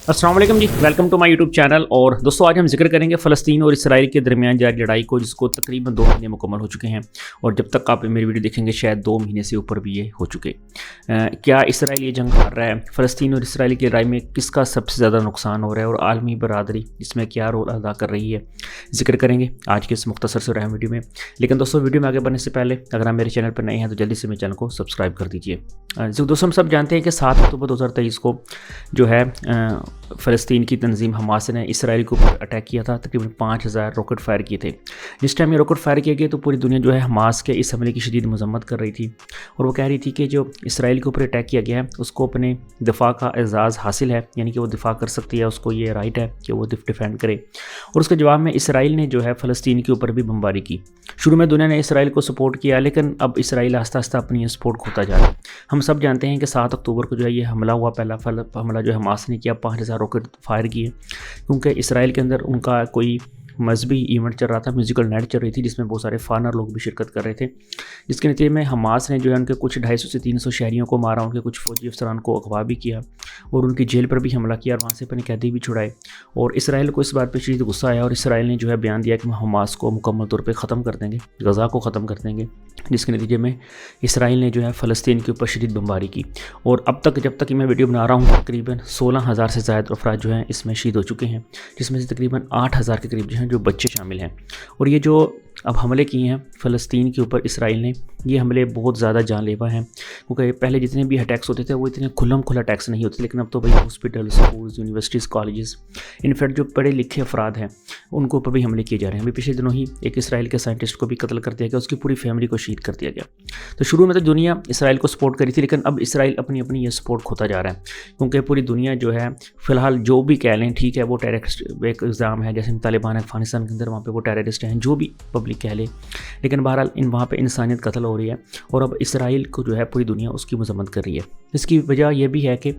अस्सलाम वालेकुम जी, welcome to my YouTube channel. और दोस्तों आज हम जिक्र करेंगे फ़लस्तीन और इसराइल के दरमियान जारी लड़ाई को, जिसको तकरीबन 2 महीने मुकम्मल हो चुके हैं। और जब तक आप मेरी वीडियो देखेंगे शायद 2 महीने से ऊपर भी ये हो चुके। क्या इसराइल ये जंग हार रहा है? फ़लस्तीन और इसराइल की लड़ाई में किसका सबसे ज़्यादा नुकसान हो रहा है और आलमी बरादरी इसमें क्या रोल अदा कर रही है, जिक्र करेंगे आज के इस मुख्तसर से रहम वीडियो में। लेकिन दोस्तों वीडियो में आगे बढ़ने से पहले अगर आप मेरे चैनल पर नए हैं तो जल्दी से मेरे चैनल को सब्सक्राइब कर दीजिए। दोस्तों हम सब जानते हैं कि 7 अक्टूबर 2023 को जो है फ़लस्तीन की तंजीम हमास ने इसराइल के ऊपर अटैक किया था। तकरीबन 5000 रॉकेट फायर किए थे। जिस टाइम ये रॉकेट फायर किए गए तो पूरी दुनिया जो है हमास के इस हमले की शदीद मजम्मत कर रही थी और वो कह रही थी कि जो इसराइल के ऊपर अटैक किया गया है उसको अपने दिफा का एजाज़ हासिल है, यानी कि वो दिफा कर सकती है, उसको ये राइट है कि वो डिफेंड करे। और उसके जवाब में इसराइल ने जो है फ़लस्तीन के ऊपर भी बमबारी की। शुरू में दुनिया ने इसराइल को सपोर्ट किया, लेकिन अब इसराइल आस्ता आस्ता अपनी ये सपोर्ट खोता जा रहा है। हम सब जानते हैं कि 7 अक्टूबर को जो है ये हमला हुआ, पहला हमला जो है हमास ने किया, 5000 रॉकेट फायर किए, क्योंकि इसराइल के अंदर उनका कोई मजहबी इवेंट चल रहा था, म्यूजिकल नाइट चल रही थी, जिसमें बहुत सारे फॉरेनर लोग भी शिरकत कर रहे थे। जिसके नतीजे में हमास ने जो है उनके कुछ 250 से 300 शहरियों को मारा, उनके कुछ फौजी अफसरान को अगवा भी किया और उनकी जेल पर भी हमला किया और वहाँ से अपने कैदी भी छुड़ाए। और इसराइल को इस बात पर शदीद गुस्सा आया और इसराइल ने जो है बयान दिया कि हम हमास को मुकम्मल तौर पर ख़त्म कर देंगे, गज़ा को ख़त्म कर देंगे। जिसके नतीजे में इसराइल ने जो है फ़लस्तीन के ऊपर शदीद बमबारी की। और अब तक जब तक मैं वीडियो बना रहा हूँ तकरीबन 16,000 से ज़्यादा अफराद जो हैं इसमें शहीद हो चुके हैं, जिसमें से तकरीबन 8,000 के करीब जो हैं जो बच्चे शामिल हैं। और ये जो अब हमले किए हैं फ़लस्तीन के ऊपर इसराइल ने, ये हमले बहुत ज़्यादा जानलेवा हैं, क्योंकि पहले जितने भी अटैक्स होते थे वो इतने खुल्लम खुला अटैक्स नहीं होते, लेकिन अब तो भाई hospital, schools, universities, colleges, in fact जो पढ़े लिखे अफराद हैं उनको ऊपर भी हमले किए जा रहे हैं। अभी पिछले दिनों ही एक इसराइल के साइंटिस्ट को भी कत्ल कर दिया गया, उसकी पूरी फैमिली को शहीद कर दिया गया। तो शुरू में तो दुनिया इसराइल को सपोर्ट करी थी, लेकिन अब इसराइल अपनी अपनी ये सपोर्ट खोता जा रहा है, क्योंकि पूरी दुनिया जो है फ़िलहाल जो भी कह लें ठीक है वो टेररिस्ट एक एग्ज़ाम है, जैसे तालिबान अफगानिस्तान के अंदर वहाँ पे वो टेररिस्ट हैं, जो भी पब्लिक कह ले, लेकिन बहरहाल वहाँ पे इंसानियत कत्ल हो रही है। और अब इसराइल को जो है पूरी दुनिया उसकी मजम्मत कर रही है। इसकी वजह यह भी है कि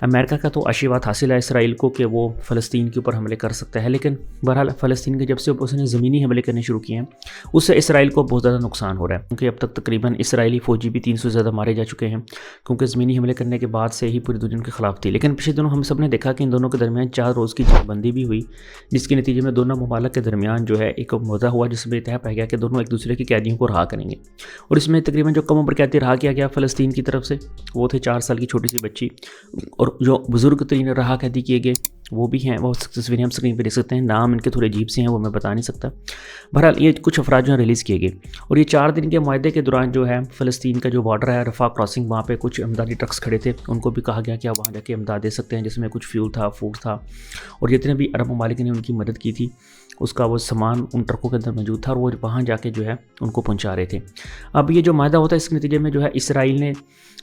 अमेरिका का तो आशीर्वाद हासिल है इसराइल को कि वो फ़लस्तीन के ऊपर हमले कर सकता है, लेकिन बहरहाल फ़लस्तीन के जब से उसने ज़मीनी हमले करने शुरू किए हैं उससे इसराइल को बहुत ज़्यादा नुकसान हो रहा है, क्योंकि अब तक तकरीबन इसराइली फ़ौजी भी 300 से ज़्यादा मारे जा चुके हैं, क्योंकि ज़मीनी हमले करने के बाद से ही पूरी दुनिया उनके खिलाफ थी। लेकिन पिछले दिनों हम सब ने देखा कि इन दोनों के दरमियान 4 रोज़ की जंगबंदी भी हुई, जिसके नतीजे में दोनों ममालिक के दरमियान जो है एक मुद्दा हुआ, जिसमें तय पाया गया कि दोनों एक दूसरे के कैदियों को रहा करेंगे। और इसमें तकरीबन जो कम उम्र कैदी रहा किया गया फ़लस्तीन की तरफ से वो थे 4 साल की छोटी सी बच्ची, और जो बुज़ुर्ग तरीन रहा कैदी किए गए वो भी हैं, वो तस्वीरें हम स्क्रीन पर देख सकते हैं। नाम इनके थोड़े अजीब से हैं, वो मैं बता नहीं सकता। बहरहाल ये कुछ अफराद जो रिलीज़ किए गए। और ये 4 दिन के मुआहदे के दौरान जो है फ़लस्तीन का जो बॉर्डर है रफ़ा क्रॉसिंग, वहाँ पे कुछ इमदादी ट्रक्स खड़े थे, उनको भी कहा गया कि आप वहाँ जाके इमदाद दे सकते हैं, जिसमें कुछ फ्यूल था, फूड था, और जितने भी अरब ममालिक ने उनकी मदद की थी उसका वो सामान उन ट्रकों के अंदर मौजूद था और वो वहाँ जाके जो है उनको पहुँचा रहे थे। अब ये जो मायदा होता है इसके नतीजे में जो है इसराइल ने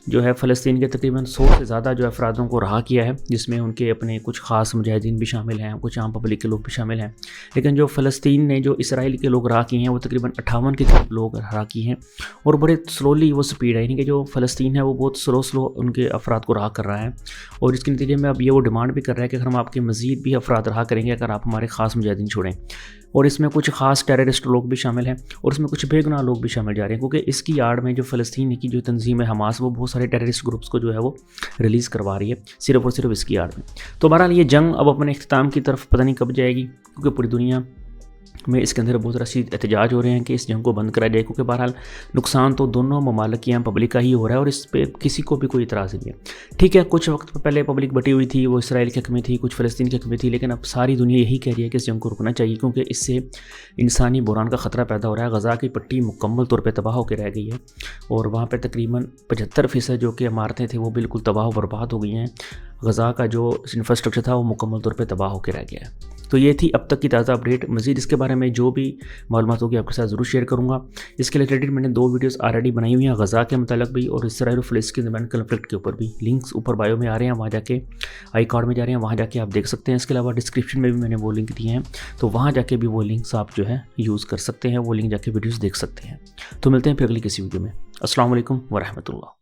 जो है फ़लस्तीन के तकरीबन 100 से ज़्यादा जो अफरादों को रहा किया है, जिसमें उनके अपने कुछ ख़ास मुजाहिदीन भी शामिल हैं, कुछ आम पब्लिक के लोग भी शामिल हैं। लेकिन जो फ़लस्तीन ने जो इसराइल के लोग रहा किए हैं वो तकरीबन 58 के करीब लोग रहा किए हैं, और बड़े स्लोली वो स्पीड है, यानी कि जो फ़लस्तीन है वो बहुत स्लो उनके अफराद को रहा कर रहा है। और इसके नतीजे में अब ये वो डिमांड भी कर रहा है कि अगर हम आपके मज़ीद भी अफराद रहा करेंगे अगर आप हमारे ख़ास मुजाहिदीन छोड़ें। और इसमें कुछ ख़ास टेररिस्ट लोग भी शामिल हैं और इसमें कुछ बेगुनाह लोग भी शामिल जा रहे हैं, क्योंकि इसकी आड़ में जो फ़लस्तीन की जो तंजीम है हमास, वो बहुत सारे टेररिस्ट ग्रुप्स को जो है वो रिलीज़ करवा रही है सिर्फ़ और सिर्फ इसकी आड़ में। तो बहरहाल ये जंग अब अपने इख्तिताम की तरफ पता नहीं कब जाएगी, क्योंकि पूरी दुनिया में इसके अंदर बहुत रसी एहतजाज हो रहे हैं कि इस जंग को बंद करा जाए, क्योंकि बहरहाल नुकसान तो दोनों ममालिक की पब्लिक का ही हो रहा है और इस पर किसी को भी कोई इतराज़ नहीं है। ठीक है, कुछ वक्त पहले पब्लिक बटी हुई थी, वो इसराइल के हक़ में थी, कुछ फ़लस्तीन के हक़ में थी, लेकिन अब सारी दुनिया यही कह रही है कि इस जंग को रुकना चाहिए, क्योंकि इससे इंसानी बुरान का ख़तरा पैदा हो रहा है। गज़ा की पट्टी मुकम्मल तौर पर तबाह होकर रह गई है और वहाँ पर तकरीबन 75% जो कि इमारतें थी वो बिल्कुल तबाह बर्बाद हो गई हैं। गज़ा का जो इंफ्रास्ट्रक्चर था वो मुकम्मल तौर पे तबाह होकर रह गया है। तो ये थी अब तक की ताज़ा अपडेट। मज़ीद इसके बारे में जो भी मालूमात होगी आपके साथ ज़रूर शेयर करूँगा। इसके रिलेटेड मैंने 2 वीडियोस ऑलरेडी बनाई हुई हैं, गज़ा के मतलब भी और इसराइल और फ़लस्तीन के दरमियान कन्फ्लिक्ट के ऊपर भी। लिंक्स ऊपर बायो में आ रहे हैं, वहाँ जाके आई कार्ड में जा रहे हैं, वहाँ जाके आप देख सकते हैं। इसके अलावा डिस्क्रिप्शन में भी मैंने वो लिंक दिए हैं, तो वहाँ जाके भी वो लिंक्स आप जो है यूज़ कर सकते हैं, वो लिंक जाके वीडियोज़ देख सकते हैं। तो मिलते हैं फिर अगली किसी वीडियो में। अस्सलाम वालेकुम व रहमतुल्लाह।